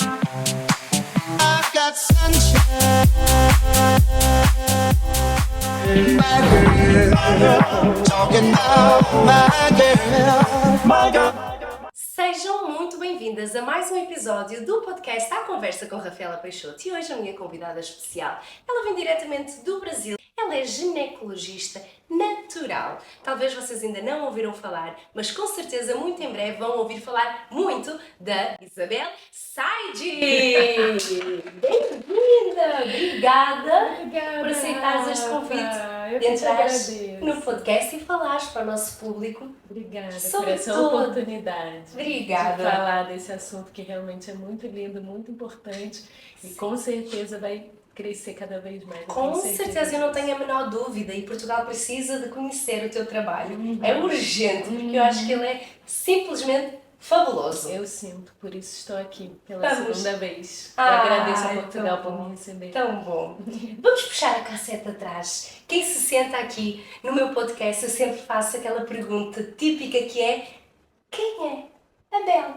I've got sunshine, my girl, talking about my girl. Sejam muito bem-vindas a mais um episódio do podcast À Conversa com Rafaela Peixoto. E hoje a minha convidada especial, ela vem diretamente do Brasil. Ela é ginecologista natural. Talvez vocês ainda não ouviram falar, mas com certeza muito em breve vão ouvir falar muito da Isabel Saidi. Bem-vinda! Obrigada por aceitares este convite de entrares no podcast e falares para o nosso público. Obrigada por Sobre essa tudo. oportunidade Obrigada. de falar desse assunto que realmente é muito lindo, muito importante e com certeza vai crescer cada vez mais. eu Com tenho certeza, eu não disso. tenho a menor dúvida, e Portugal precisa de conhecer o teu trabalho. É urgente, porque eu acho que ele é simplesmente fabuloso. Eu sinto, por isso estou aqui pela Vamos. segunda vez. Ai, Eu agradeço a Portugal tão por bom. me receber. Tão bom. Vamos puxar a cassete atrás. Quem se senta aqui no meu podcast, eu sempre faço aquela pergunta típica que é: quem é a Bel?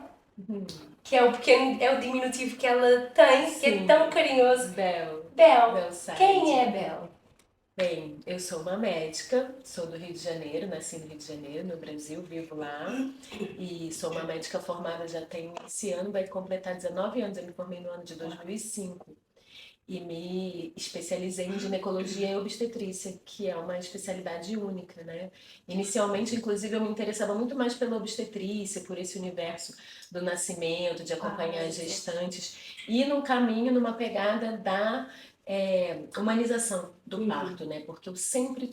Que é o pequeno, é o diminutivo que ela tem, que é Sim. tão carinhoso. Bel Bel. Said. Quem é a Bel? Bem, eu sou uma médica, sou do Rio de Janeiro, nasci no Rio de Janeiro, no Brasil, vivo lá. E sou uma médica formada, já tenho, esse ano vai completar 19 anos, eu me formei no ano de 2005. E me especializei em ginecologia e obstetrícia, que é uma especialidade única, né? Inicialmente, inclusive, eu me interessava muito mais pela obstetrícia, por esse universo do nascimento, de acompanhar as gestantes, e num caminho, numa pegada da humanização do parto, né? Porque eu sempre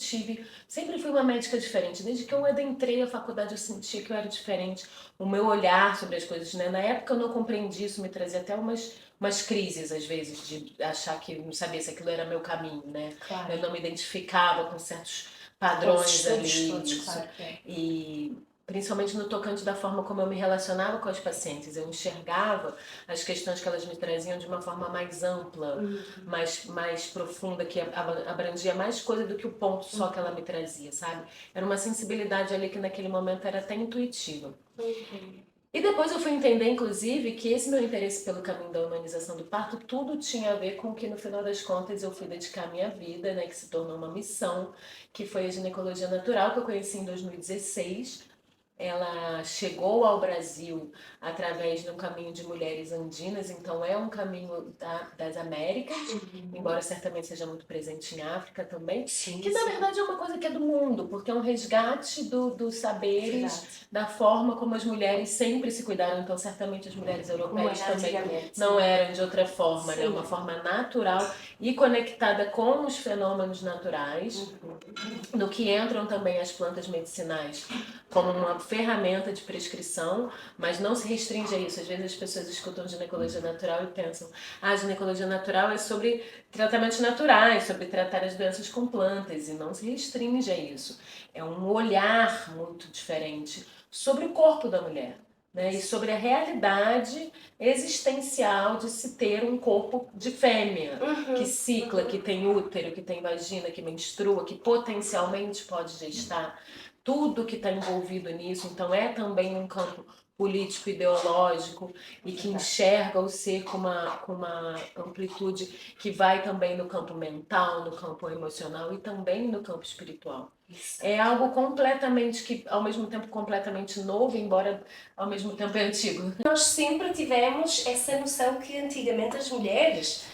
fui uma médica diferente. Desde que eu adentrei a faculdade, eu sentia que eu era diferente. O meu olhar sobre as coisas, né? Na época eu não compreendi isso, me trazia até umas crises, às vezes, de achar que não sabia se aquilo era meu caminho, né? Claro. Eu não me identificava com certos Com os padrões estudos ali. todos, isso. claro que é. E principalmente no tocante da forma como eu me relacionava com as pacientes. Eu enxergava as questões que elas me traziam de uma forma mais ampla, mais profunda, que abrangia mais coisa do que o ponto só que ela me trazia, sabe? Era uma sensibilidade ali que naquele momento era até intuitiva. E depois eu fui entender, inclusive, que esse meu interesse pelo caminho da humanização do parto, tudo tinha a ver com o que, no final das contas, eu fui dedicar a minha vida, né, que se tornou uma missão, que foi a ginecologia natural, que eu conheci em 2016. Ela chegou ao Brasil através de um caminho de mulheres andinas, então é um caminho das Américas, embora certamente seja muito presente em África também, Sim, que na verdade é uma coisa que é do mundo, porque é um resgate dos saberes, Verdade. da forma como as mulheres sempre se cuidaram, então certamente as mulheres europeias Como era também antigamente. não eram de outra forma, né? Sim. Uma forma natural e conectada com os fenômenos naturais, no que entram também as plantas medicinais como uma ferramenta de prescrição, mas não se restringe a isso. Às vezes as pessoas escutam ginecologia natural e pensam: a ginecologia natural é sobre tratamentos naturais, sobre tratar as doenças com plantas, e não se restringe a isso. É um olhar muito diferente sobre o corpo da mulher, né? E sobre a realidade existencial de se ter um corpo de fêmea, que cicla, que tem útero, que tem vagina, que menstrua, que potencialmente pode gestar. Tudo que está envolvido nisso, então é também um campo político, ideológico, e que enxerga o ser com uma amplitude que vai também no campo mental, no campo emocional e também no campo espiritual. É algo completamente, que ao mesmo tempo completamente novo, embora ao mesmo tempo é antigo. Nós sempre tivemos essa noção que antigamente as mulheres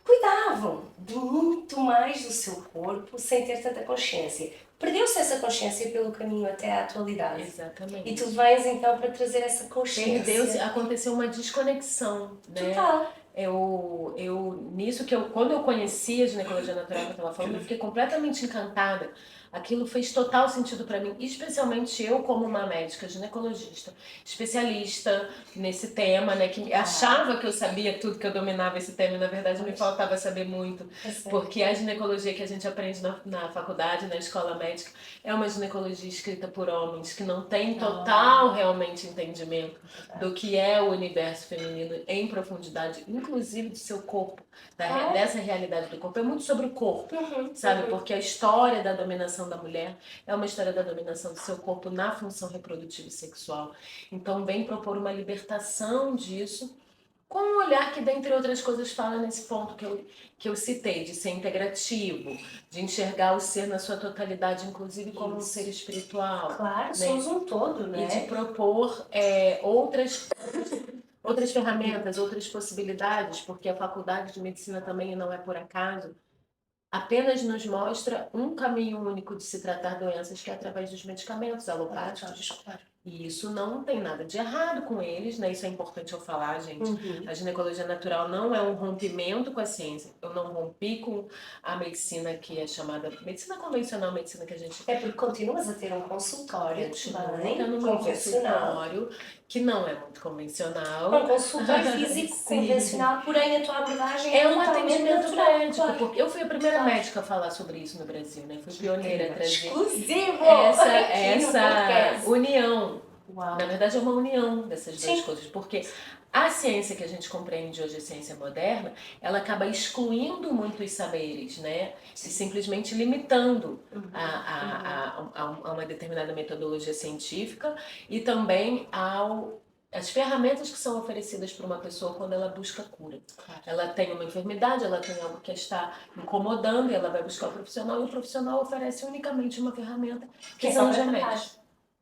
cuidavam de muito mais do seu corpo sem ter tanta consciência. Perdeu-se essa consciência pelo caminho até à atualidade. Exatamente. E tu vens então para trazer essa consciência. Perdeu-se, aconteceu uma desconexão, né? Total. Nisso que quando eu conheci a ginecologia natural que eu estava falando, eu fiquei completamente encantada. Aquilo fez total sentido para mim, especialmente eu como uma médica ginecologista, especialista nesse tema, né, que achava que eu sabia tudo, que eu dominava esse tema, e na verdade me faltava saber muito, porque a ginecologia que a gente aprende na faculdade, na escola médica, é uma ginecologia escrita por homens que não tem total realmente entendimento do que é o universo feminino em profundidade, inclusive do seu corpo, dessa realidade do corpo. É muito sobre o corpo, sabe? Porque a história da dominação da mulher é uma história da dominação do seu corpo na função reprodutiva e sexual. Então vem propor uma libertação disso com um olhar que, dentre outras coisas, fala nesse ponto que eu citei, de ser integrativo, de enxergar o ser na sua totalidade, inclusive como um ser espiritual. Claro, né? somos um todo, não E de é? propor outras ferramentas, outras possibilidades, porque a faculdade de medicina também não é por acaso, apenas nos mostra um caminho único de se tratar doenças, que é através dos medicamentos alopáticos. Claro. E isso não tem nada de errado com eles, né? Isso é importante eu falar, gente. A ginecologia natural não é um rompimento com a ciência. Eu não rompi com a medicina que é chamada medicina convencional, medicina que a gente É porque continuas a ter um consultório também, no meu convencional. consultório, que não é muito convencional. Um consultório físico Sim. convencional, porém a tua abordagem É um totalmente atendimento natural, médico, claro. porque eu fui a primeira Claro. médica a falar sobre isso no Brasil, né? Fui pioneira a trazer Exclusivo! essa Aqui no podcast. união. Uau. Na verdade, é uma união dessas duas Sim. coisas, porque a ciência que a gente compreende hoje, a ciência moderna, ela acaba excluindo muitos saberes, né? E simplesmente limitando a uma determinada metodologia científica e também as ferramentas que são oferecidas para uma pessoa quando ela busca cura. Claro. Ela tem uma enfermidade, ela tem algo que a está incomodando e ela vai buscar o profissional e o profissional oferece unicamente uma ferramenta Que é que só são os para remédios.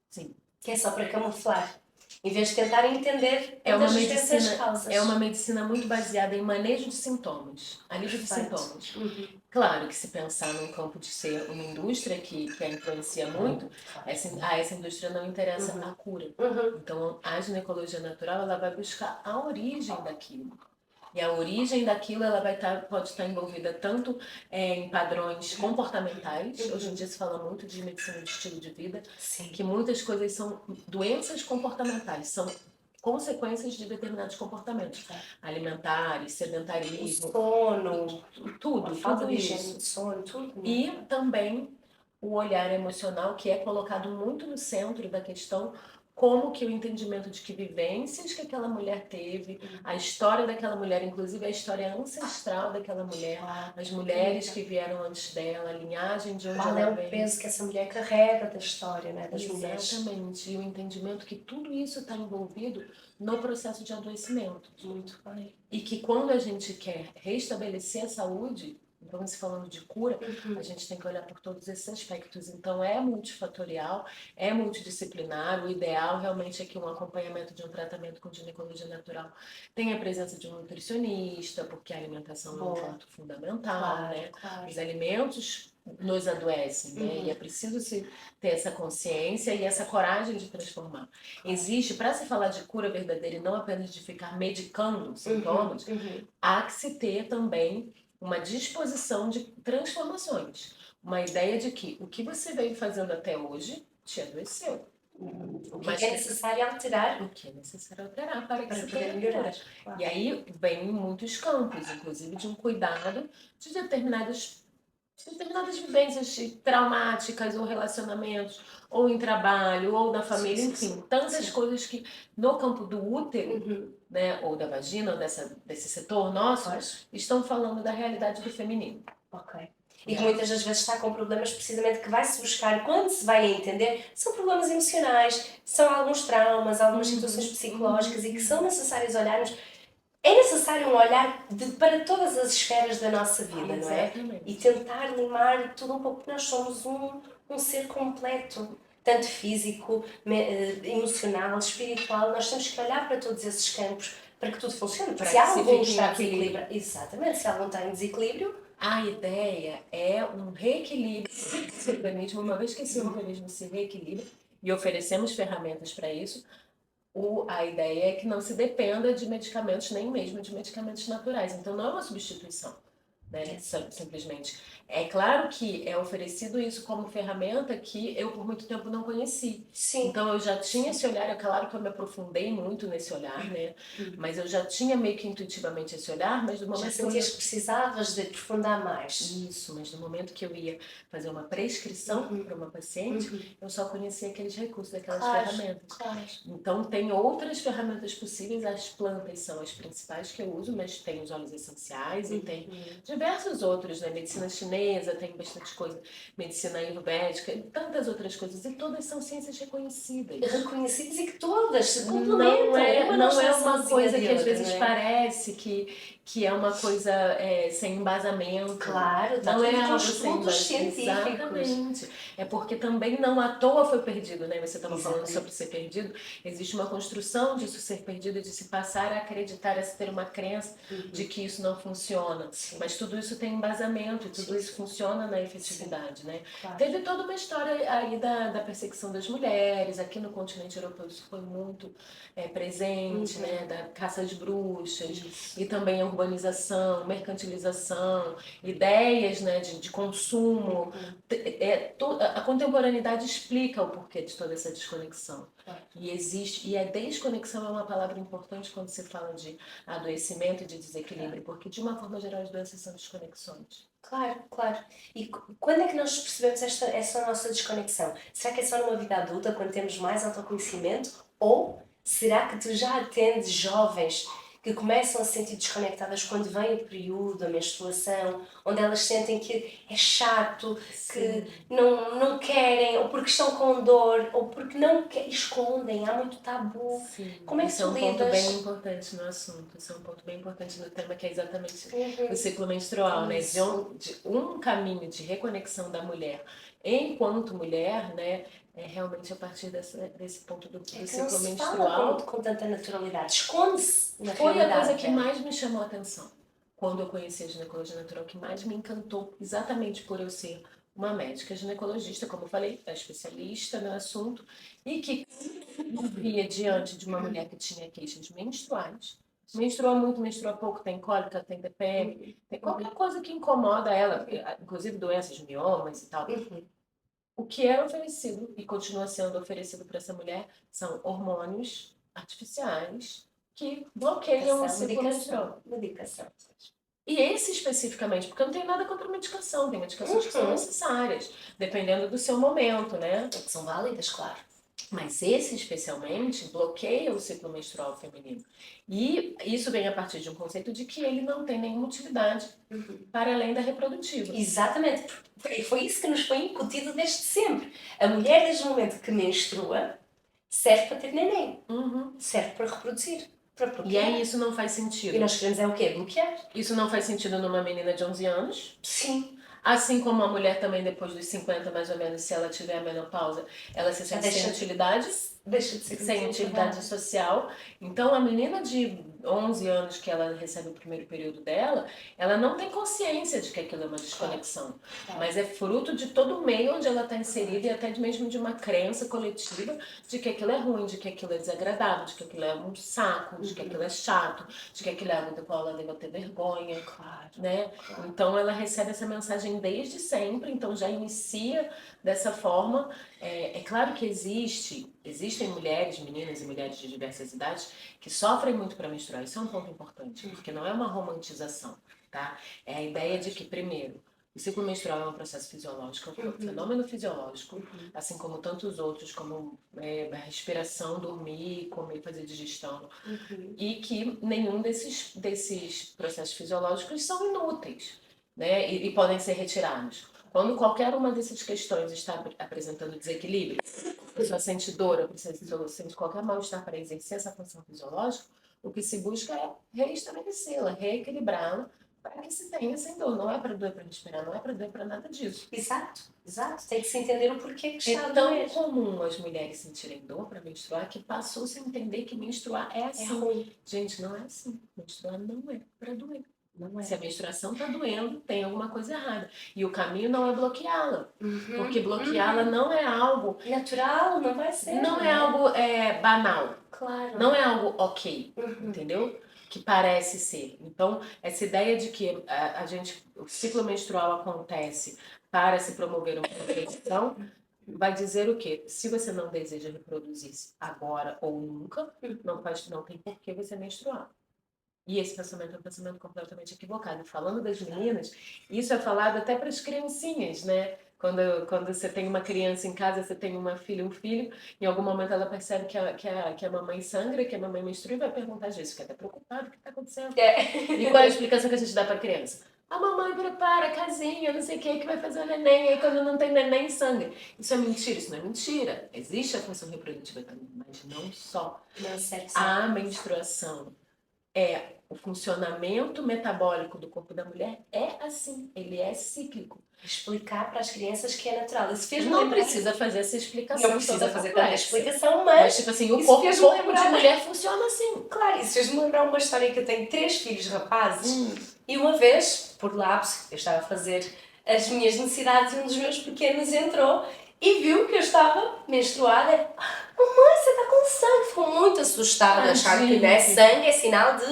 Sim. Que é só para camuflar. Em vez de tentar entender É uma, todas as vezes as medicina, causas. é uma medicina muito baseada em manejo de sintomas, alívio de Perfeito. sintomas. Claro que se pensar num campo de ser uma indústria que a influencia muito, essa indústria não interessa a cura. Então a ginecologia natural ela vai buscar a origem daquilo. E a origem daquilo ela pode estar envolvida tanto em padrões comportamentais, hoje em dia se fala muito de medicina de estilo de vida, Sim. que muitas coisas são doenças comportamentais, são consequências de determinados comportamentos alimentares, sedentarismo, O sono, tudo a falta de higiene isso. de sono, tudo. Né? E também o olhar emocional, que é colocado muito no centro da questão, como que o entendimento de que vivências que aquela mulher teve, a história daquela mulher, inclusive a história ancestral daquela mulher, as mulheres que vieram antes dela, a linhagem de onde Qual ela é o vem. peso que essa mulher carrega da história, né, das mulheres? Exatamente, e o entendimento que tudo isso está envolvido no processo de adoecimento. Muito bem. E que quando a gente quer restabelecer a saúde, então se falando de cura, a gente tem que olhar por todos esses aspectos. Então é multifatorial, é multidisciplinar, o ideal realmente é que um acompanhamento de um tratamento com ginecologia natural tenha a presença de um nutricionista, porque a alimentação é um ponto fundamental, né? Claro. Os alimentos nos adoecem, né? E é preciso ter essa consciência e essa coragem de transformar. Existe, para se falar de cura verdadeira e não apenas de ficar medicando sintomas, há que se ter também uma disposição de transformações. Uma ideia de que o que você veio fazendo até hoje te adoeceu. O que é necessário alterar? O que é necessário alterar para que Para se poder tenha melhorar. cura. Claro. E aí vem em muitos campos, inclusive de um cuidado de determinadas vivências traumáticas ou relacionamentos, ou em trabalho, ou na família, enfim, tantas coisas que no campo do útero, né, ou da vagina, ou desse setor nosso, estão falando da realidade do feminino. Ok. E que muitas das vezes está com problemas precisamente que vai-se buscar, quando se vai a entender, são problemas emocionais, são alguns traumas, algumas situações psicológicas e que são necessários olharmos. É necessário um olhar para todas as esferas da nossa vida, não é? E tentar limar tudo um pouco, porque nós somos um ser completo, tanto físico, emocional, espiritual. Nós temos que olhar para todos esses campos para que tudo funcione. Porque se algo está desequilíbrio, exatamente, se algo está em desequilíbrio, a ideia é um reequilíbrio desse organismo, uma vez que esse organismo se reequilibra e oferecemos ferramentas para isso. A ideia é que não se dependa de medicamentos, nem mesmo de medicamentos naturais. Então, não é uma substituição, né? Simplesmente. É claro que é oferecido isso como ferramenta que eu, por muito tempo, não conheci. Sim. Então, eu já tinha esse olhar, é claro que eu me aprofundei muito nesse olhar, né? Mas eu já tinha meio que intuitivamente esse olhar, mas do momento já sentias que precisavas de aprofundar mais. Isso, mas no momento que eu ia fazer uma prescrição para uma paciente, eu só conhecia aqueles recursos, aquelas ferramentas. Claro. Então, tem outras ferramentas possíveis, as plantas são as principais que eu uso, mas tem os óleos essenciais e tem diversos outros, né? Medicina chinesa tem bastante coisa, medicina ayurvédica e tantas outras coisas, e todas são ciências reconhecidas. Reconhecidas e que todas se Não complementam. é, Uma não está é uma sozinha coisa de que às outra, vezes não é? parece que é uma coisa sem embasamento. Claro, está Não tudo é com algo sem estudos científicos. Exatamente. É porque também não à toa foi perdido, né? Você estava falando Exatamente. sobre ser perdido. Existe uma construção disso ser perdido, de se passar a acreditar, a se ter uma crença de que isso não funciona. Sim. Mas tudo isso tem embasamento e tudo Sim, isso funciona na efetividade, né? Claro. Teve toda uma história aí da perseguição das mulheres. Aqui no continente europeu isso foi muito presente, né? Da caça às bruxas. Isso. E também a urbanização, mercantilização, ideias, né, de consumo. A contemporaneidade explica o porquê de toda essa desconexão. E existe, e a desconexão é uma palavra importante quando se fala de adoecimento e de desequilíbrio, porque de uma forma geral as doenças são desconexões. Claro, claro. E quando é que nós percebemos essa nossa desconexão? Será que é só numa vida adulta, quando temos mais autoconhecimento? Ou será que tu já atendes jovens que começam a se sentir desconectadas quando vem o período, a menstruação, onde elas sentem que é chato, que não querem, ou porque estão com dor, ou porque não escondem, há muito tabu. Sim, Como é que isso é tu um ponto lidas? bem importante no assunto, isso é um ponto bem importante no tema, que é exatamente o ciclo menstrual, né? Isso. De um caminho de reconexão da mulher enquanto mulher, né? É realmente a partir desse ponto do É que não ciclo se fala menstrual. com tanta naturalidade, esconde-se na Foi a realidade. coisa que mais me chamou a atenção quando eu conheci a ginecologia natural, que mais me encantou, exatamente por eu ser uma médica ginecologista, como eu falei, especialista no assunto, e que via diante de uma mulher que tinha queixas menstruais. Menstrua muito, menstrua pouco, tem cólica, tem TPM, tem qualquer coisa que incomoda ela, inclusive doenças, miomas e tal. O que era oferecido e continua sendo oferecido para essa mulher são hormônios artificiais que bloqueiam o ciclo menstrual. Medicação. E esse especificamente, porque eu não tenho nada contra a medicação, tem medicações que são necessárias, dependendo do seu momento, né? Que são válidas, claro. Mas esse especialmente bloqueia o ciclo menstrual feminino. E isso vem a partir de um conceito de que ele não tem nenhuma utilidade para além da reprodutiva. Exatamente. Foi isso que nos foi incutido desde sempre. A mulher, desde o momento que menstrua, serve para ter neném. Serve para reproduzir. Para E procriar. aí isso não faz sentido. E nós queremos é o quê? Bloquear. Isso não faz sentido numa menina de 11 anos. Sim. Assim como a mulher também, depois dos 50, mais ou menos, se ela tiver a menopausa, ela se sente sem utilidade. Deixa de ser Sem utilidade social. Então, a menina de 11 anos que ela recebe o primeiro período dela, ela não tem consciência de que aquilo é uma desconexão. Mas é fruto de todo o meio onde ela está inserida e até mesmo de uma crença coletiva de que aquilo é ruim, de que aquilo é desagradável, de que aquilo é um saco, de que aquilo é chato, de que aquilo é algo do qual ela deva ter vergonha. Né? Então, ela recebe essa mensagem desde sempre, então já inicia dessa forma. É claro que existem mulheres, meninas e mulheres de diversas idades que sofrem muito para menstruar. Isso é um ponto importante, porque não é uma romantização, tá? É a ideia de que, primeiro, o ciclo menstrual é um processo fisiológico, é um fenômeno fisiológico, assim como tantos outros, como a respiração, dormir, comer, fazer digestão, e que nenhum desses processos fisiológicos são inúteis, né? E podem ser retirados. Quando qualquer uma dessas questões está apresentando desequilíbrio, a pessoa sente dor, a pessoa sente qualquer mal-estar para exercer essa função fisiológica, o que se busca é reestabelecê-la, reequilibrá-la, para que se tenha sem dor. Não é para doer para respirar, não é para doer para nada disso. Exato. Tem que se entender o porquê que está É tão comum as mulheres sentirem dor para menstruar que passou-se a entender que menstruar é assim. É ruim. Gente, não é assim. Menstruar não é para doer. Não é. Se a menstruação está doendo, tem alguma coisa errada. E o caminho não é bloqueá-la. Porque bloqueá-la não é algo... natural, não vai ser. Não é algo banal. Claro. Não é algo ok. Entendeu? Que parece ser. Então, essa ideia de que o ciclo menstrual acontece para se promover uma reprodução, vai dizer o quê? Se você não deseja reproduzir-se agora ou nunca, não tem por que você menstruar. E esse pensamento é um pensamento completamente equivocado. Falando das meninas, isso é falado até para as criancinhas, né? Quando você tem uma criança em casa, você tem uma filha, um filho, em algum momento ela percebe que a mamãe sangra, que a mamãe menstrua e vai perguntar, gente, fica até preocupado, o que está acontecendo? E qual é a explicação que a gente dá para a criança? A mamãe prepara a casinha, não sei o que vai fazer o neném, aí quando não tem neném, sangra. Isso é mentira? Isso não é mentira. Existe a função reprodutiva também, mas não só. Não serve só. A menstruação é o funcionamento metabólico do corpo da mulher é assim, ele é cíclico. Explicar para as crianças que é natural. Isso fez-me Não lembrar. precisa fazer essa explicação. Não precisa toda fazer tanta complexa. explicação, Mas, mas tipo assim, o isso corpo fez-me de lembrar. mulher funciona assim. Claro, isso fez-me lembrar uma história que eu tenho 3 filhos rapazes e uma vez, por lapso, eu estava a fazer as minhas necessidades e um dos meus pequenos entrou e viu que eu estava menstruada. Mamãe, você está com sangue. Ficou muito assustado, achar que gente. né, sangue é sinal de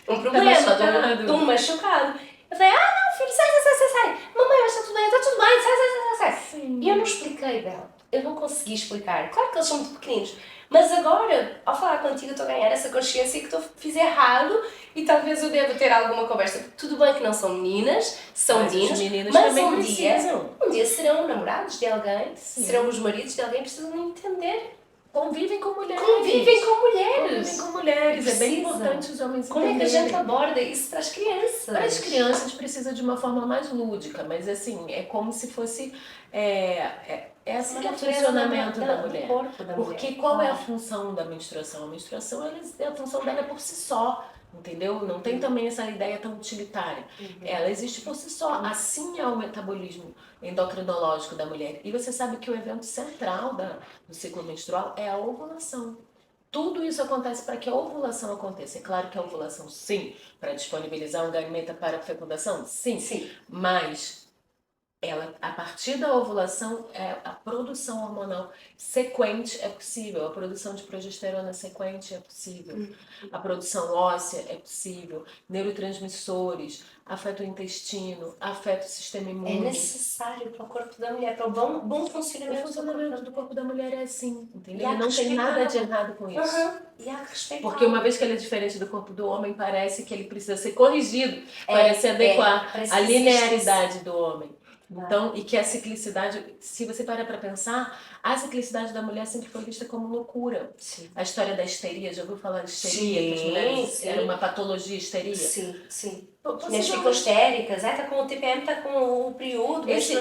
um problema, machucado. de um machucado. Eu falei, não filho, sai. Mamãe, mas está tudo bem, sai. Sim. E eu não expliquei, Bel. Eu não consegui explicar. Claro que eles são muito pequeninos. Mas agora, ao falar contigo, eu estou a ganhar essa consciência que fiz errado e talvez eu deva ter alguma conversa. Tudo bem que não são meninas, são Mas os meninos, meninos mas também um dia precisam. serão namorados de alguém, Sim. serão os maridos de alguém, precisam entender. Convivem com mulheres. Convivem com mulheres. Convivem com mulheres. É bem Precisam. importante os homens Como é que a entenderem. gente aborda isso para as crianças? Para as crianças precisa de uma forma mais lúdica, mas assim, é como se fosse esse Uma que é o natureza funcionamento da do mulher. corpo da Porque mulher. qual é a Claro. função da menstruação? A menstruação, a função dela é por si só, entendeu? Não tem também essa ideia tão utilitária. Ela existe por si só. Assim é o metabolismo endocrinológico da mulher. E você sabe que o evento central do ciclo menstrual é a ovulação. Tudo isso acontece para que a ovulação aconteça. É claro que a ovulação, sim, para disponibilizar um gameta para a fecundação, sim. Sim. Mas a partir da ovulação, a produção hormonal sequente é possível, a produção de progesterona sequente é possível, a produção óssea é possível, neurotransmissores, afeta o intestino, afeta o sistema É imune. necessário para o corpo da mulher, para o bom O funcionamento funcionamento do corpo da mulher é assim, E entendeu? há E que não tem respeitar. nada de errado com isso. E há que respeitar. Porque uma vez que ele é diferente do corpo do homem, parece que ele precisa ser corrigido para se adequar parece à que existe linearidade do homem. Então, e que a ciclicidade, se você parar para pensar, a ciclicidade da mulher sempre foi vista como loucura. Sim. A história da histeria, já ouviu falar de histeria? Sim, Que as mulheres sim. era uma patologia histeria? Sim. Você Mulheres já ficam histéricas, está com o TPM, está com o período. Esse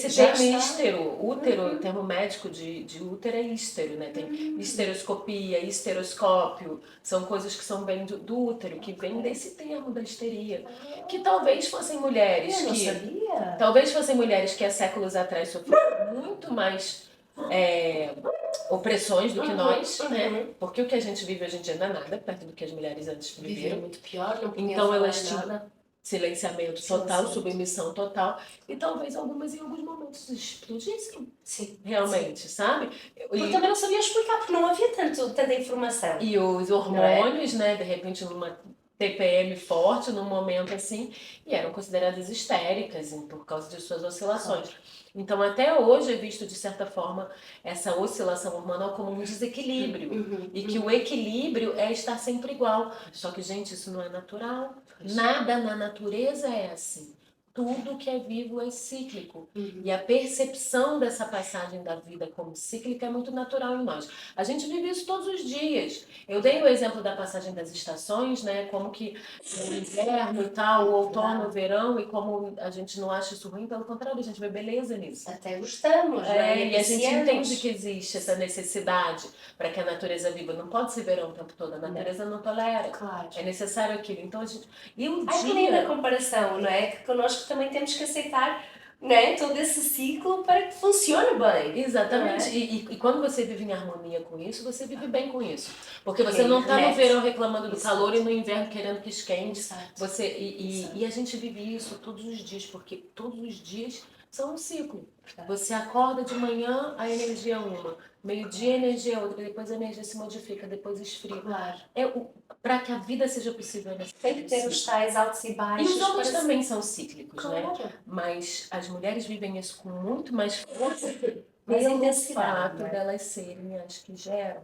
já termo está. hístero, útero, o termo médico de útero é hístero, né? Tem histeroscopia, histeroscópio, são coisas que são bem do útero, que vem desse termo da histeria. Que talvez fossem mulheres Eu não que... sabia. Talvez fossem mulheres que há séculos atrás sofreram muito mais opressões do que nós, né? Porque o que a gente vive hoje em dia não é nada perto do que as mulheres antes Viver viveram. muito pior, não podiam Então falar elas de tinham nada. silenciamento total, submissão total, e talvez algumas em alguns momentos explodissem, Sim. realmente, sabe? Porque também não sabia explicar, porque não havia tanta informação. E os hormônios, né, de repente numa TPM forte, num momento assim, e eram consideradas histéricas por causa de suas oscilações. Então, até hoje é visto, de certa forma, essa oscilação hormonal como um desequilíbrio. E que o equilíbrio é estar sempre igual. Só que, gente, isso não é natural. Nada na natureza é assim. Tudo que é vivo é cíclico. E a percepção dessa passagem da vida como cíclica é muito natural em nós. A gente vive isso todos os dias. Eu dei o exemplo da passagem das estações, né? Como que o inverno e tal, o outono, o verão, e como a gente não acha isso ruim, pelo contrário, a gente vê beleza nisso. Até gostamos, né? E a gente apreciamos. entende que existe essa necessidade para que a natureza viva. Não pode ser verão o tempo todo, a natureza não tolera. Claro. É necessário aquilo. Então a gente... E o Ai, que linda dia... comparação, não é? Que connosco também temos que aceitar, não é? Todo esse ciclo para que funcione bem. Exatamente. Não é? E quando você vive em harmonia com isso, você vive bem com isso. Porque você Sim, não está no remete. verão reclamando do Isso. calor e no inverno querendo que esquente. Exato. E a gente vive isso todos os dias, porque todos os dias são um ciclo. Verdade. Você acorda de manhã, a energia é uma. Meio-dia, a energia é outra. Depois a energia se modifica, depois esfria. Claro. Para que a vida seja possível, é Tem que necessário ter ciclo. os tais altos e E baixos. os homens para também são cíclicos, né? Claro. Mas as mulheres vivem isso com muito mais força Mais pelo intensidade, fato não é? delas serem as que geram,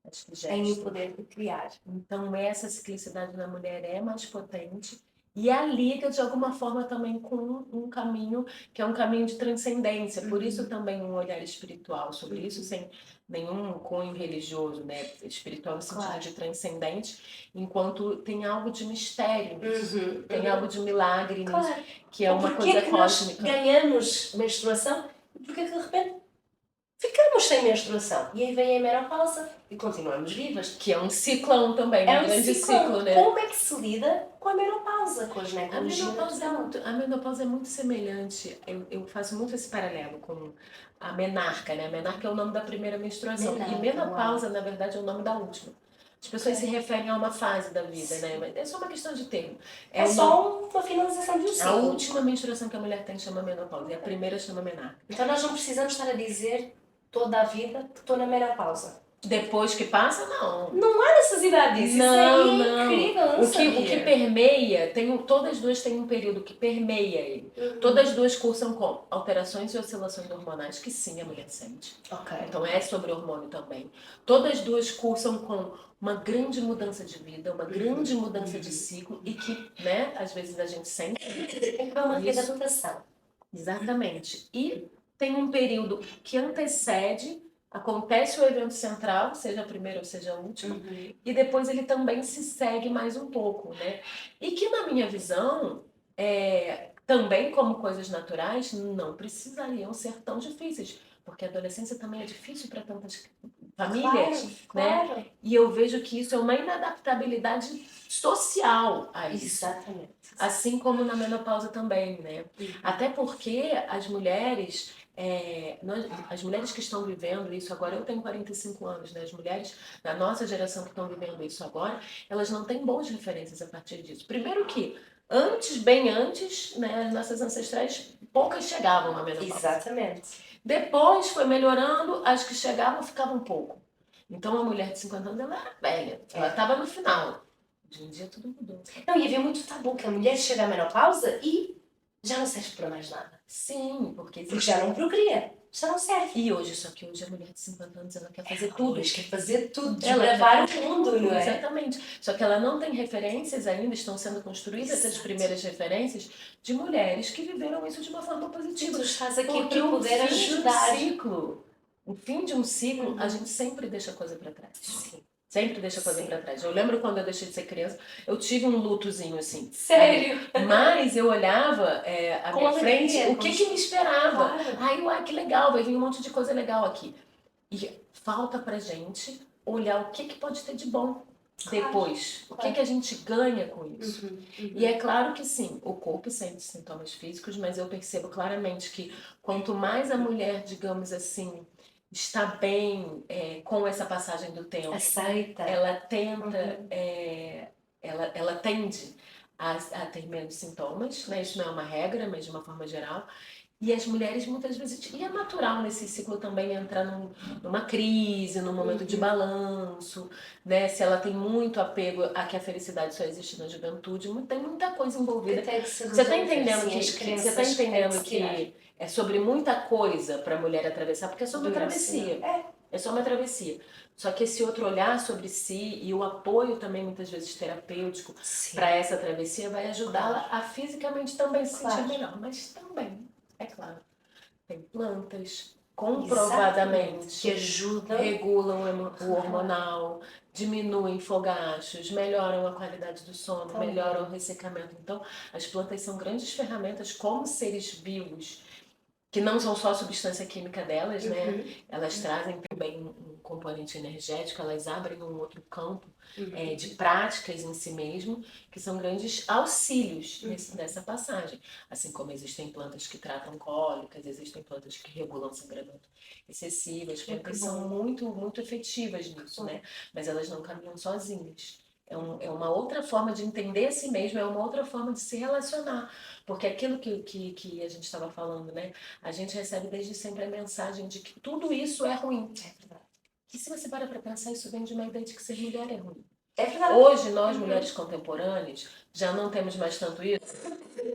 as que Tem o gestam. poder de criar. Então essa ciclicidade na mulher é mais potente e a liga de alguma forma também com um caminho que é um caminho de transcendência. Por isso também um olhar espiritual sobre isso, sem nenhum cunho religioso, né? Espiritual no sentido Claro. de transcendente, enquanto tem algo de mistério, Uhum, tem algo de milagre nisso, Claro. que é Ou uma porquê coisa que nós cósmica. ganhamos menstruação e porquê que de repente ficamos sem menstruação? E aí vem a menopausa e continuamos vivas. Que é um ciclão também, um grande ciclo, né? Como é que se lida com a menopausa, com a A ginecologia menopausa, natural? a menopausa é muito semelhante, eu faço muito esse paralelo com a menarca, né? A menarca é o nome da primeira menstruação Menarca, e menopausa, na verdade, é o nome da última. As pessoas se referem a uma fase da vida, né? Mas é só uma questão de termo. É o nome- só uma finalização de um A ciclo. última menstruação que a mulher tem chama menopausa e a primeira chama menarca. Então nós não precisamos estar a dizer toda a vida que estou na menopausa. Depois que passa, não. Não há necessidade disso. Isso aí é incrível, eu não O que sabia. permeia, todas as duas têm um período que permeia ele. Todas as duas cursam com alterações e oscilações hormonais, que sim, a mulher sente. Ok. Então é sobre hormônio também. Todas as duas cursam com uma grande mudança de vida, uma grande mudança de ciclo e que, né, às vezes a gente sente. Tem que haver uma Isso. readaptação. Exatamente. E tem um período que antecede, acontece o evento central, seja a primeira ou seja a última, e depois ele também se segue mais um pouco, né? E que na minha visão, também como coisas naturais, não precisariam ser tão difíceis, porque a adolescência também é difícil para tantas famílias, né? Claro. E eu vejo que isso é uma inadaptabilidade social a isso. Exatamente. Assim como na menopausa também, né? Até porque as mulheres, as mulheres que estão vivendo isso agora, eu tenho 45 anos, né? As mulheres da nossa geração que estão vivendo isso agora, elas não têm boas referências a partir disso. Primeiro que, bem antes, né, as nossas ancestrais, poucas chegavam à menopausa. Exatamente. Depois foi melhorando, as que chegavam ficavam pouco. Então a mulher de 50 anos, ela era velha, ela estava no final. Hoje em dia tudo mudou. Não, e havia muito tabu que a mulher chega à menopausa e já não serve para mais nada. Sim, porque Porque já não procria, já não serve. E hoje, só que hoje a mulher de 50 anos, ela quer fazer tudo. Hoje quer fazer tudo, Ela desbravar o mundo, não é? Exatamente. Só que ela não tem referências ainda, estão sendo construídas essas primeiras referências de mulheres que viveram isso de uma forma E positiva. tu estás aqui Porque para poder ajudar. o fim de um ciclo, a gente sempre deixa coisa para trás. Sim. Sempre deixa coisa Sim. para trás. Eu lembro quando eu deixei de ser criança, eu tive um lutozinho assim. Sério? Mas eu olhava à Com minha alegria, frente, o que me esperava. Claro. Ai, uai, que legal, vai vir um monte de coisa legal aqui. E falta pra gente olhar o que pode ter de bom depois. O que a gente ganha com isso. E é claro que sim, o corpo sente sintomas físicos, mas eu percebo claramente que quanto mais a mulher, digamos assim, está bem com essa passagem do tempo, Aceita. ela tenta, ela tende a ter menos sintomas, né? Isso não é uma regra, mas de uma forma geral. E as mulheres muitas vezes, e é natural nesse ciclo também entrar numa crise, num momento de balanço, né? Se ela tem muito apego a que a felicidade só existe na juventude, tem muita coisa envolvida. Você está entendendo que é sobre muita coisa para a mulher atravessar, porque é só uma travessia. É só uma travessia. Só que esse outro olhar sobre si e o apoio também muitas vezes terapêutico para essa travessia vai ajudá-la a fisicamente também se sentir melhor. Mas também, é claro, tem plantas comprovadamente que ajudam, regulam o hormonal, diminuem fogachos, melhoram a qualidade do sono, melhoram o ressecamento. Então, as plantas são grandes ferramentas como seres vivos, que não são só a substância química delas, né? Elas trazem também um componente energético, elas abrem um outro campo de práticas em si mesmo, que são grandes auxílios nessa passagem. Assim como existem plantas que tratam cólicas, existem plantas que regulam sangramento excessivo, as plantas são muito, muito efetivas nisso, né? Mas elas não caminham sozinhas. É uma outra forma de entender a si mesmo, é uma outra forma de se relacionar. Porque aquilo que a gente estava falando, né? A gente recebe desde sempre a mensagem de que tudo isso é ruim. É verdade. E se você para pensar, isso vem de uma ideia de que ser mulher é ruim. É verdade. Hoje, nós, mulheres contemporâneas, já não temos mais tanto isso.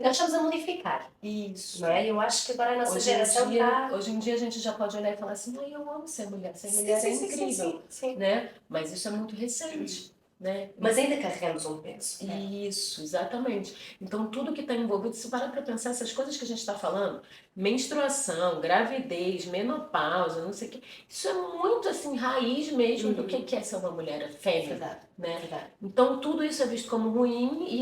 Nós estamos a modificar. Isso. Não é? Eu acho que agora a nossa geração está... Hoje em dia a gente já pode olhar e falar assim, eu amo ser mulher é incrível. Sim. Né? Mas isso é muito recente. né? Mas ainda carregamos um peso. Isso, exatamente. Então, tudo que está envolvido, se parar para pensar, essas coisas que a gente está falando, menstruação, gravidez, menopausa, não sei o quê, isso é muito, assim, raiz mesmo do que é ser uma mulher fêmea, Verdade, né? verdade. Então, tudo isso é visto como ruim e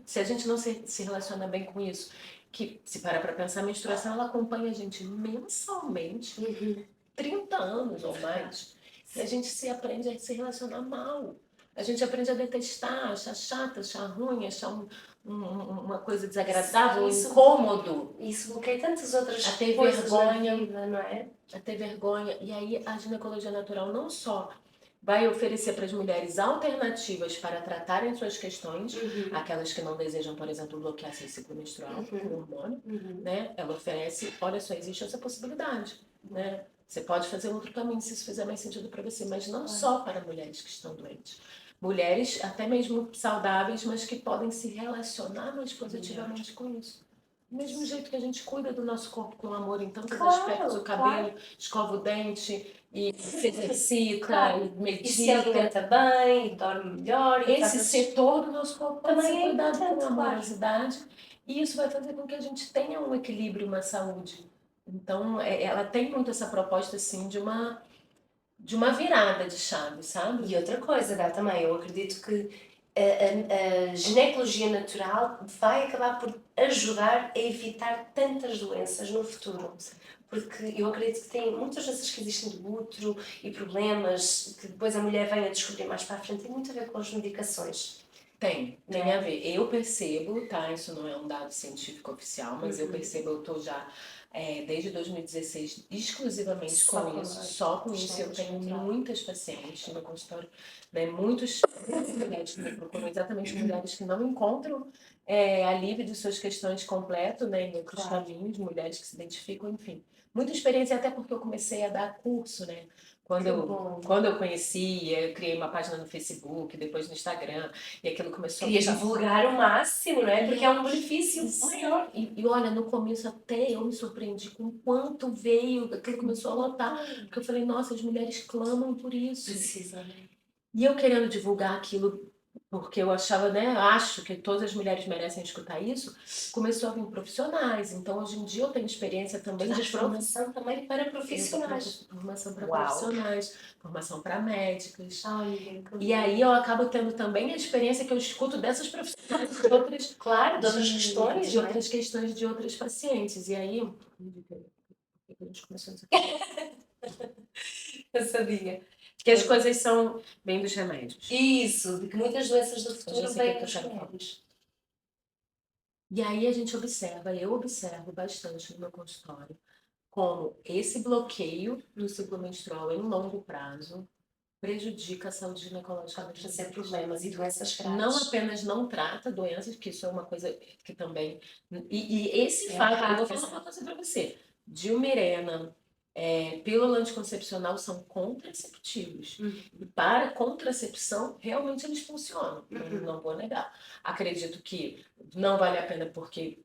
se a gente não se relaciona bem com isso, que se parar para pensar, a menstruação, ela acompanha a gente mensalmente, 30 anos ou mais, e a gente se aprende a se relacionar mal. A gente aprende a detestar, achar chata, achar ruim, achar uma coisa desagradável, Isso- incômodo, Isso bloqueia tantas outras a ter coisas vergonha. na vida, não é? a ter vergonha. E aí a ginecologia natural não só vai oferecer para as mulheres alternativas para tratarem suas questões, aquelas que não desejam, por exemplo, bloquear seu ciclo menstrual com hormônio, né? Ela oferece, olha só, existe essa possibilidade, né? Você pode fazer outro caminho se isso fizer mais sentido para você, mas não só para mulheres que estão doentes. Mulheres até mesmo saudáveis, mas que podem se relacionar mais positivamente com isso. Do mesmo jeito que a gente cuida do nosso corpo com amor em tantos aspectos, o cabelo, escova o dente, e se exercita, e medita. E se alimenta bem, e dorme melhor. Esse setor do nosso corpo pode Também ser é cuidado com importante, claro. amorosidade, e isso vai fazer com que a gente tenha um equilíbrio, uma saúde. Então, ela tem muito essa proposta, assim, de uma virada de chave, sabe? E outra coisa, Gá, também, eu acredito que a ginecologia natural vai acabar por ajudar a evitar tantas doenças no futuro. Porque eu acredito que tem muitas doenças que existem do útero e problemas que depois a mulher vem a descobrir mais para a frente, tem muito a ver com as medicações. Tem a ver. Eu percebo, tá? Isso não é um dado científico oficial, mas eu percebo, eu tô já desde 2016 exclusivamente Só com com isso, a só com isso. Eu tenho natural. muitas pacientes no meu consultório, né? Muitas mulheres que me procuram, exatamente mulheres que não encontram alívio de suas questões completo, né? Em outros caminhos, mulheres que se identificam, enfim. Muita experiência, até porque eu comecei a dar curso, né? Quando eu conhecia, eu criei uma página no Facebook, depois no Instagram, e aquilo começou Querias divulgar o máximo, não é? Porque é um benefício maior. E olha, no começo até eu me surpreendi com quanto veio, aquilo começou a lotar. Porque eu falei, nossa, as mulheres clamam por isso. Precisamente. E eu querendo divulgar aquilo, porque eu achava, né, acho que todas as mulheres merecem escutar isso, começou a vir profissionais. Então, hoje em dia eu tenho experiência também de formação também para profissionais. Formação para Uau. profissionais, formação para médicas. Ai, E aí eu acabo tendo também a experiência que eu escuto dessas profissionais de outras, claro, de outras questões, de não é? outras questões de outras pacientes. E aí a gente começou a dizer Eu sabia. que as coisas são bem dos remédios. Isso, de que muitas doenças do Eu já futuro sei vêm que dos eu quero falar. remédios. E aí a gente observa, eu observo bastante no meu consultório, como esse bloqueio do ciclo menstrual em longo prazo prejudica a saúde ginecológica das Pode trazer mulheres. problemas e doenças graves. Não apenas não trata doenças, que isso é uma coisa que também... E esse É fato, eu errado, vou falar uma coisa para você. Dilmirena, pílula anticoncepcional são contraceptivos. E para contracepção, realmente eles funcionam. Não vou negar. Acredito que não vale a pena porque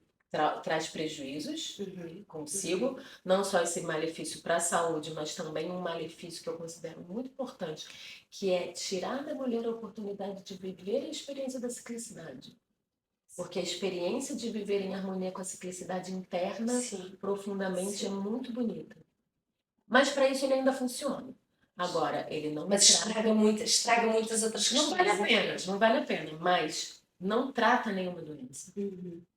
traz prejuízos consigo, não só esse malefício para a saúde, mas também um malefício que eu considero muito importante, que é tirar da mulher a oportunidade de viver a experiência da ciclicidade. Porque a experiência de viver em harmonia com a ciclicidade interna, Sim. profundamente, é muito bonita. Mas para isso ele ainda funciona. Agora, ele não Mas estraga muitas outras questões. não vale a pena, mas não trata nenhuma doença.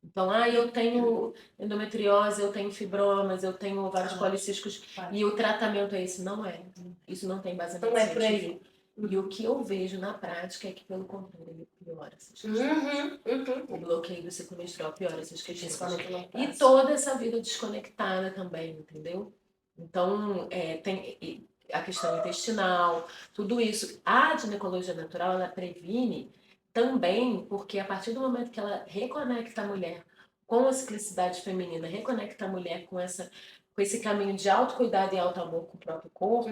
Então, eu tenho endometriose, eu tenho fibromas, eu tenho ovários policísticos, e o tratamento é esse. Não é. Isso não tem baseamento Não é por aí. científico. E o que eu vejo na prática é que, pelo contrário, ele piora essas questões. O bloqueio do ciclo menstrual piora essas questões. Principalmente no E prazo. toda essa vida desconectada também, entendeu? Então, tem a questão intestinal, tudo isso. A ginecologia natural, ela previne também, porque a partir do momento que ela reconecta a mulher com a ciclicidade feminina, reconecta a mulher com esse caminho de autocuidado e auto-amor com o próprio corpo,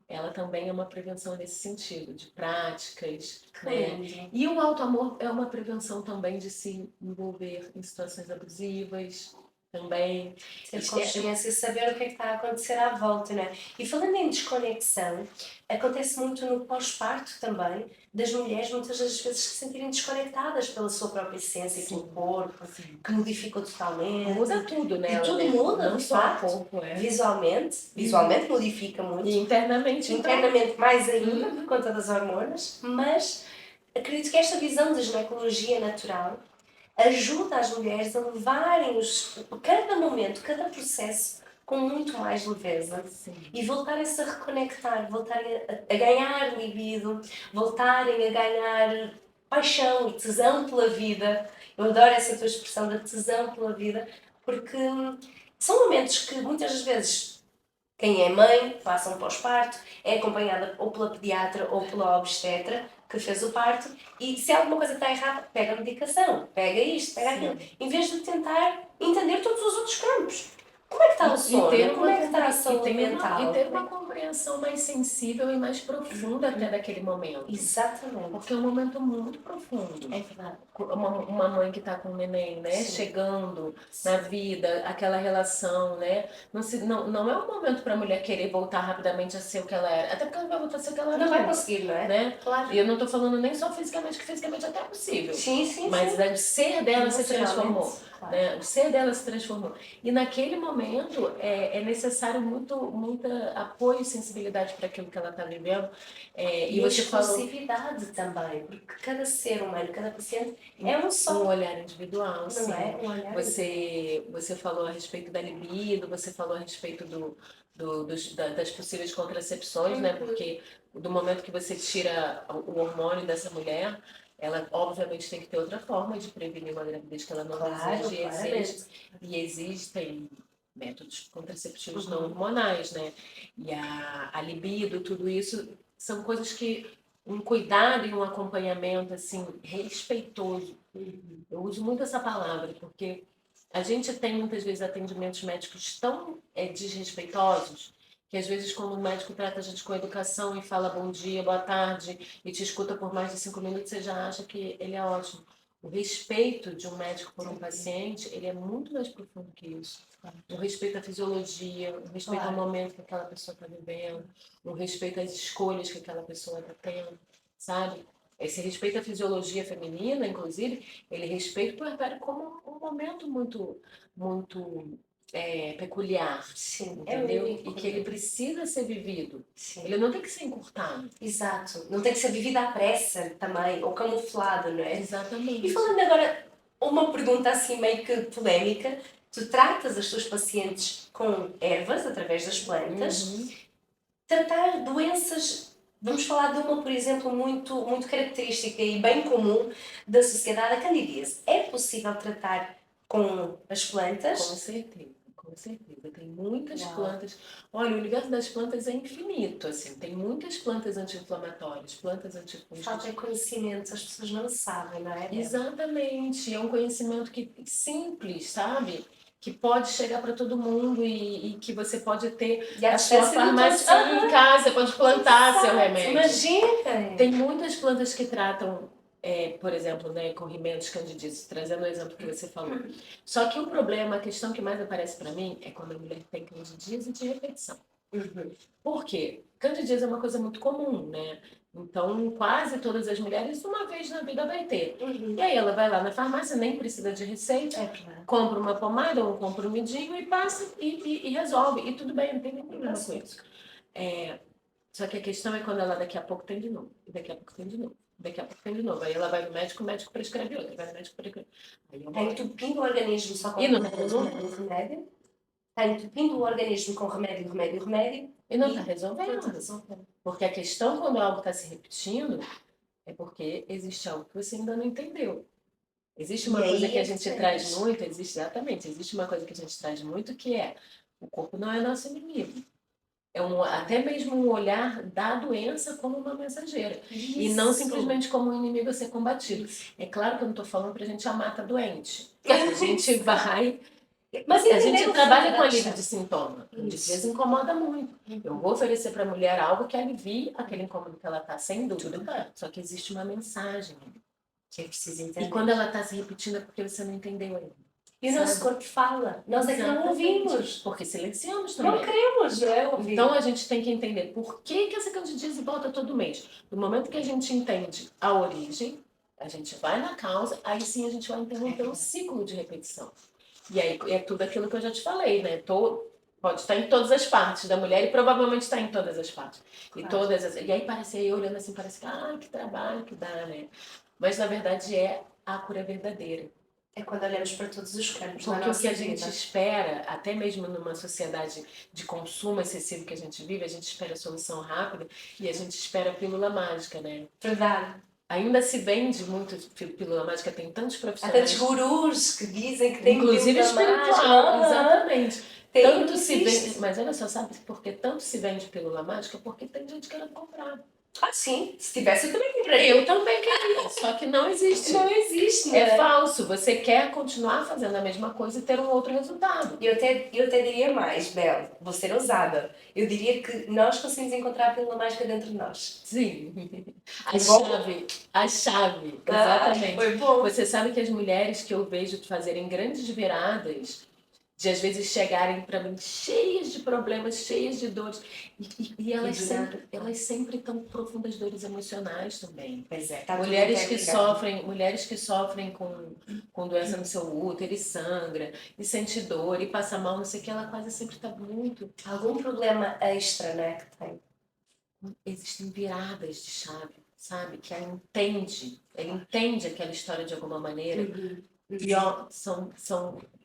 ela também é uma prevenção nesse sentido, de práticas, né? E o auto-amor é uma prevenção também de se envolver em situações abusivas, também. Ter consciência e saber o que é que está a acontecer à volta, não é? E falando em desconexão, acontece muito no pós-parto também, das mulheres muitas das vezes se sentirem desconectadas pela sua própria essência, pelo corpo, que modificou totalmente. Muda tudo nela, E tudo né? muda, Não de só o facto. corpo, Visualmente modifica muito. E internamente, Internamente mais ainda, por conta das hormonas, mas acredito que esta visão da ginecologia natural ajuda as mulheres a levarem cada momento, cada processo com muito mais leveza. Sim. E voltarem-se a reconectar, voltarem a ganhar libido, voltarem a ganhar paixão e tesão pela vida. Eu adoro essa tua expressão da tesão pela vida, porque são momentos que muitas das vezes quem é mãe passa um pós-parto, é acompanhada ou pela pediatra ou pela obstetra que fez o parto, e se alguma coisa está errada, pega a medicação, pega isto, pega aquilo, em vez de tentar entender todos os outros campos. Como é que está o sono? Como é que está a saúde mental? E ter uma compreensão mais sensível e mais profunda até daquele momento. Exatamente. Porque é um momento muito profundo. É verdade. Uma mãe que está com um neném, né? Sim. Chegando na vida, aquela relação, né? Não é um momento para a mulher querer voltar rapidamente a ser o que ela era. Até porque ela não vai voltar a ser o que ela era. Não vai conseguir, não é? Né? Claro. E eu não estou falando nem só fisicamente, que fisicamente até é possível. Sim. Mas o ser dela se transformou. Claro. Né? O ser dela se transformou. E naquele momento é necessário muita apoio e sensibilidade para aquilo que ela está vivendo. E você exclusividade também, porque cada ser humano, cada paciente é um só. Um olhar individual, não sim. É? Um olhar Você falou a respeito da libido, você falou a respeito das possíveis contracepções, né? Porque do momento que você tira o hormônio dessa mulher, ela obviamente tem que ter outra forma de prevenir uma gravidez que ela não deseja, e existem métodos contraceptivos não hormonais, né? E a libido, tudo isso são coisas que um cuidado e um acompanhamento assim respeitoso. Eu uso muito essa palavra porque a gente tem muitas vezes atendimentos médicos tão desrespeitosos que às vezes quando o médico trata a gente com educação e fala bom dia, boa tarde e te escuta por mais de 5 minutos, você já acha que ele é ótimo. O respeito de um médico por um paciente, ele é muito mais profundo que isso. O respeito à fisiologia, o respeito ao momento que aquela pessoa está vivendo, o respeito às escolhas que aquela pessoa está tendo, sabe? Esse respeito à fisiologia feminina, inclusive, ele respeita o puerpério como um momento muito peculiar, Sim, entendeu? E que ele precisa ser vivido. Sim. Ele não tem que ser encurtado. Exato. Não tem que ser vivido à pressa também, ou camuflado, não é? Exatamente. E falando agora, uma pergunta assim meio que polémica, tu tratas as tuas pacientes com ervas, através das plantas, tratar doenças, vamos falar de uma, por exemplo, muito característica e bem comum da sociedade, a candidíase. É possível tratar com as plantas? Com certeza. Tem muitas plantas. Olha, o universo das plantas é infinito, assim. Tem muitas plantas anti-inflamatórias, plantas antifúngicas. Falta de conhecimento, as pessoas não sabem, não é? Exatamente. É um conhecimento simples, sabe? Que pode chegar para todo mundo e que você pode ter a sua farmácia em casa, pode plantar seu remédio. Imagina! Tem muitas plantas que tratam, por exemplo, né, corrimentos, candidíase, trazendo o exemplo que você falou. Só que o problema, a questão que mais aparece para mim é quando a mulher tem candidíase de repetição. Por quê? Candidíase é uma coisa muito comum, né? Então, quase todas as mulheres, uma vez na vida vai ter. E aí ela vai lá na farmácia, nem precisa de receita, compra uma pomada ou um comprimidinho e passa e resolve. E tudo bem, não tem nenhum problema com isso. Só que a questão é quando ela daqui a pouco tem de novo, e daqui a pouco tem de novo, daqui a pouco tem de novo. Aí ela vai no médico, o médico prescreve outra, vai no médico prescreve. Está entupindo o organismo só com remédio. Está entupindo o organismo com remédio. E não está resolvendo. Porque a questão quando algo está se repetindo é porque existe algo que você ainda não entendeu. Existe uma coisa que a gente traz muito, existe uma coisa que a gente traz muito que é o corpo não é nosso inimigo. Até mesmo um olhar da doença como uma mensageira. Isso. E não simplesmente como um inimigo a ser combatido. É claro que eu não estou falando para a gente amar a doente. A gente vai... Mas a gente trabalha com alívio de sintoma. De vez incomoda muito. Eu vou oferecer para a mulher algo que alivie aquele incômodo que ela está, sem dúvida. Só que existe uma mensagem que precisa entender. E quando ela está se repetindo é porque você não entendeu ainda. E o nosso Sabe? corpo fala. Nós é que não Exatamente. ouvimos. Porque silenciamos Não também. queremos, não é? Ouvir. Então a gente tem que entender por que essa candidíase volta todo mês. No momento que a gente entende a origem, a gente vai na causa, aí sim a gente vai interromper o ciclo de repetição. E aí é tudo aquilo que eu já te falei, né? Pode estar em todas as partes da mulher e provavelmente está em todas as partes. Claro. E aí parece, aí olhando assim, parece que trabalho que dá, né? Mas na verdade é a cura verdadeira. É quando olhamos para todos os campos da Porque o nossa que a vida. gente espera, até mesmo numa sociedade de consumo excessivo que a gente vive, a gente espera solução rápida e a gente espera a pílula mágica, né? Verdade. Ainda se vende muito pílula mágica, tem tantos Há profissionais, tantos gurus que dizem que tem inclusive pílula espiritual, mágica. exatamente. Tem, Tanto se existe. vende, mas olha só, sabe por que tanto se vende pílula mágica? Porque tem gente querendo comprar. Ah, sim. Se tivesse, eu também compraria. Eu também queria, só que não existe. Não existe, É né? falso. Você quer continuar fazendo a mesma coisa e ter um outro resultado. Eu até diria mais, Bel, vou ser ousada. Eu diria que nós conseguimos encontrar a pílula mágica dentro de nós. Sim. Bom? A chave, Ah, exatamente. foi bom. Você sabe que as mulheres que eu vejo fazerem grandes viradas, de às vezes chegarem para mim cheias de problemas, cheias de dores, e E do nada. elas sempre estão com profundas dores emocionais também. Pois é, está tudo Mulheres que interligado. sofrem com doença no seu útero e sangra, e sente dor, e passa mal, não sei o que, ela quase sempre está muito. Algum problema extra, né, que tem. Existem viradas de chave, sabe? Que ela entende aquela história de alguma maneira. E ó,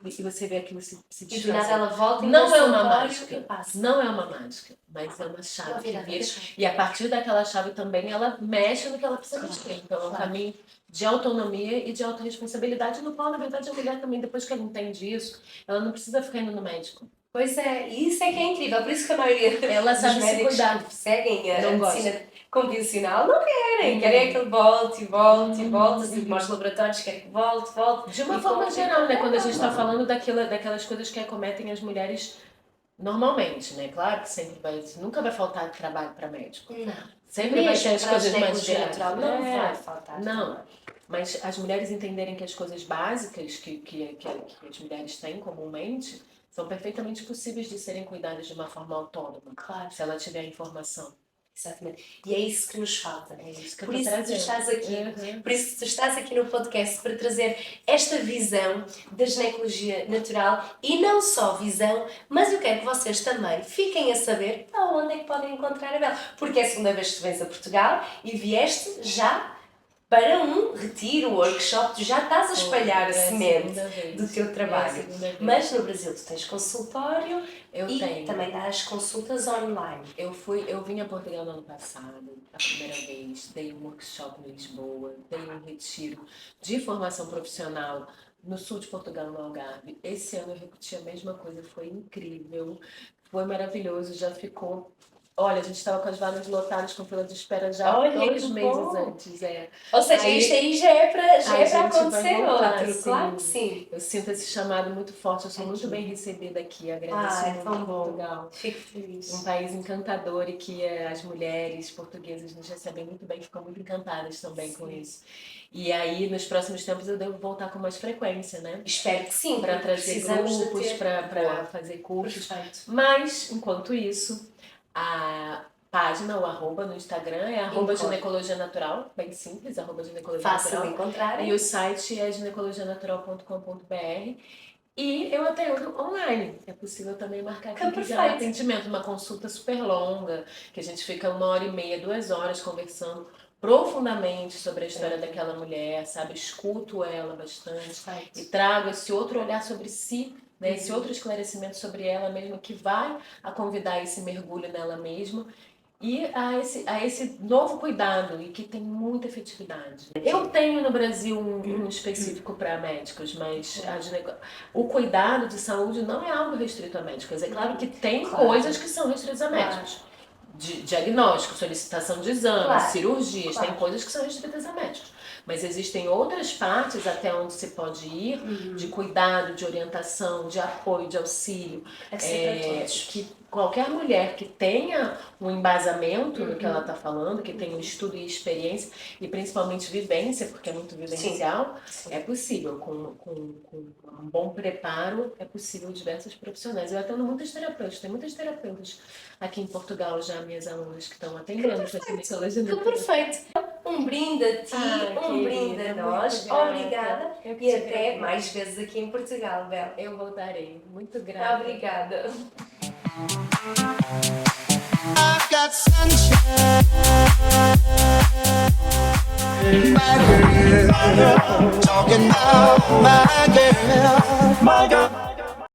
e você vê aquilo se E do desfazer. nada ela volta e Não é uma consultório mágica. e passa. Não é uma mágica, mas é uma Uma chave que virada vira. de chave. E a partir daquela chave também ela mexe no que ela precisa mexer. Então é um Claro. caminho de autonomia e de autorresponsabilidade, no qual, na verdade, a mulher também, depois que ela entende isso, ela não precisa ficar indo no médico. Pois é, e isso é que é incrível. Por isso que a maioria Ela dos sabe se médicos cuidar. que seguem a Não medicina convencional não querem. Querem aquele volte e volte e volte. Assim, como os laboratórios querem que volte, volte. De uma e forma volte. geral, né? Quando a gente está falando daquelas coisas que acometem as mulheres normalmente, né? Claro que nunca vai faltar trabalho para médico. Não. Sempre vai ter Mesmo as para a coisas mais ginecologia diárias. natural não É, vai faltar. não. Mas as mulheres entenderem que as coisas básicas que as mulheres têm comumente são perfeitamente possíveis de serem cuidadas de uma forma autônoma, Claro, se ela tiver a informação. exatamente. E é isso que nos falta. É isso que eu Por tô isso que tu trazendo. estás aqui. Uhum. Por isso que tu estás aqui no podcast para trazer esta visão da ginecologia natural e não só visão, mas eu quero que vocês também fiquem a saber aonde é que podem encontrar a Bel. Porque é a segunda vez que tu vens a Portugal e vieste já para um retiro, workshop, tu já estás a espalhar a semente do teu trabalho. Mas no Brasil tu tens consultório e tenho. também dás consultas online. Eu vim a Portugal no ano passado, a primeira vez, dei um workshop em Lisboa, dei um retiro de formação profissional no sul de Portugal, no Algarve. Esse ano eu repeti a mesma coisa, foi incrível, foi maravilhoso, já ficou... Olha, a gente estava com as vagas lotadas com fila de espera já Olha, 2 que meses bom. antes. Ou seja, Aí- isto aí já é para a gente vai acontecer voltar, outro, sim. claro que sim. Eu sinto esse chamado muito forte, eu sou muito Aqui. bem recebida aqui, agradeço Ah, é muito tão bom. Portugal. Fico feliz. Um país encantador e que as mulheres portuguesas nos recebem muito bem, ficam muito encantadas também com isso. E aí, nos próximos tempos, eu devo voltar com mais frequência, né? Espero que sim. Para porque trazer precisamos de grupos, ter- para Boa. fazer cursos. Perfeito. Mas, enquanto isso, a página, o arroba no Instagram é arroba Encontre. ginecologia natural, bem simples, arroba ginecologia Fácil de natural. encontrar. E o site é ginecologianatural.com.br. E eu atendo online. É possível também marcar Que quem quiser um perfeito. atendimento, uma consulta super longa, que a gente fica 1h30, 2 horas conversando profundamente sobre a história daquela mulher, sabe? Escuto ela bastante Perfeito. e trago esse outro olhar sobre si, né? Esse outro esclarecimento sobre ela mesma, que vai a convidar a esse mergulho nela mesma e a esse novo cuidado e que tem muita efetividade. Eu tenho no Brasil um específico para médicos, mas o cuidado de saúde não é algo restrito a médicos. É claro que tem Claro. coisas que são restritas a médicos. De diagnóstico, solicitação de exames, Claro. cirurgias, Claro. tem coisas que são restritas a médicos. mas existem outras partes até onde você pode ir, de cuidado, de orientação, de apoio, de auxílio, É ser para todos. que qualquer mulher que tenha um embasamento no que ela está falando, que tenha um estudo e experiência, e principalmente vivência, porque é muito vivencial, Sim. é possível, com um bom preparo, é possível diversos profissionais. Eu atendo muitas terapeutas, tem muitas terapeutas aqui em Portugal já, minhas alunas que estão atendendo essa ginecologia. Tudo perfeito. Um brinde a ti, um brinde a nós. muito grata. Obrigada. Eu que E te até agradeço. mais vezes aqui em Portugal, Bel. Eu voltarei. Muito grata. Obrigada. I've got sunshine, my girl. Talking about my girl.